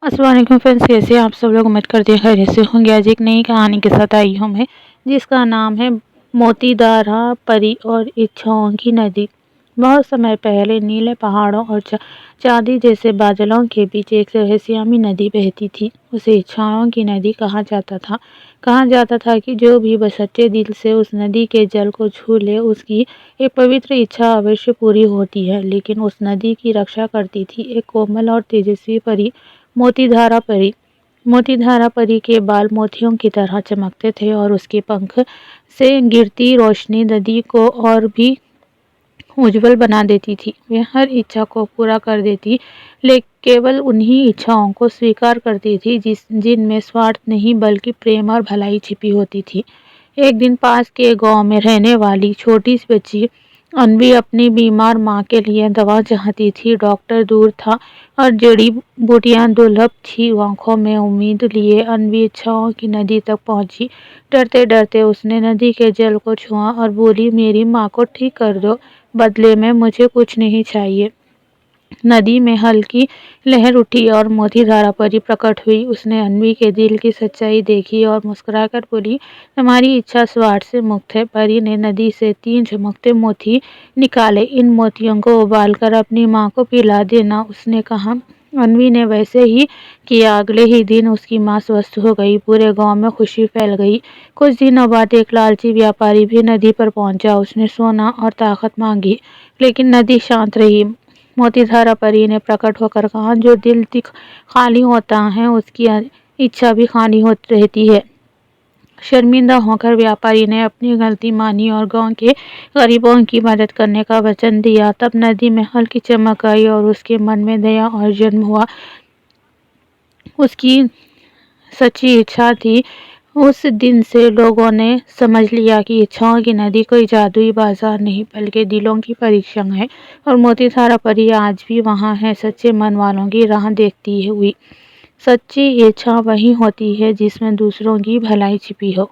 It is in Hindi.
अस्सलाम वालेकुम फ्रेंड्स, कैसे आप सब लोग? उम्मीद करते हैं खैरियत से होंगे। आज एक नई कहानी के साथ आई हूँ मैं, जिसका नाम है मोतीदारा परी और इच्छाओं की नदी। बहुत समय पहले नीले पहाड़ों और चांदी जैसे बादलों के बीच एक रहस्यमयी नदी बहती थी। उसे इच्छाओं की नदी कहा जाता था। कहा जाता था कि जो भी बस सच्चे दिल से उस नदी के जल को छू ले, उसकी एक पवित्र इच्छा अवश्य पूरी होती है। लेकिन उस नदी की रक्षा करती थी एक कोमल और तेजस्वी परी, मोतीधारा परी। मोतीधारा परी के बाल मोतियों की तरह चमकते थे और उसके पंख से गिरती रोशनी नदी को और भी उज्जवल बना देती थी। वह हर इच्छा को पूरा कर देती, लेकिन केवल उन्हीं इच्छाओं को स्वीकार करती थी जिनमें स्वार्थ नहीं बल्कि प्रेम और भलाई छिपी होती थी। एक दिन पास के गांव में रहने वाली छोटी सी बच्ची अन्वी अपनी बीमार माँ के लिए दवा चाहती थी। डॉक्टर दूर था और जड़ी बूटियां दुर्लभ थी। आंखों में उम्मीद लिए अन्वी इच्छाओं की नदी तक पहुंची। डरते डरते उसने नदी के जल को छुआ और बोली, मेरी माँ को ठीक कर दो, बदले में मुझे कुछ नहीं चाहिए। नदी में हल्की लहर उठी और मोतीधारा परी प्रकट हुई। उसने अन्वी के दिल की सच्चाई देखी और मुस्कुराकर बोली, तुम्हारी इच्छा स्वार्थ से मुक्त है। परी ने नदी से 3 चमकते मोती निकाले। इन मोतियों को उबालकर अपनी माँ को पिला देना, उसने कहा। अन्वी ने वैसे ही किया। अगले ही दिन उसकी माँ स्वस्थ हो गई। पूरे गांव में खुशी फैल गई। कुछ दिनों बाद एक लालची व्यापारी भी नदी पर पहुंचा। उसने सोना और ताकत मांगी, लेकिन नदी शांत रही। मोतीधारा परी ने प्रकट होकर कहा, जो दिल खाली होता है उसकी इच्छा भी खाली होती रहती है। शर्मिंदा होकर व्यापारी ने अपनी गलती मानी और गांव के गरीबों की मदद करने का वचन दिया। तब नदी में हल्की चमक आई और उसके मन में दया और जन्म हुआ। उसकी सच्ची इच्छा थी। उस दिन से लोगों ने समझ लिया कि इच्छाओं की नदी कोई जादुई बाजार नहीं बल्कि दिलों की परीक्षा है, और मोतीधारा परी आज भी वहाँ है, सच्चे मन वालों की राह देखती हुई। सच्ची इच्छा वही होती है जिसमें दूसरों की भलाई छिपी हो।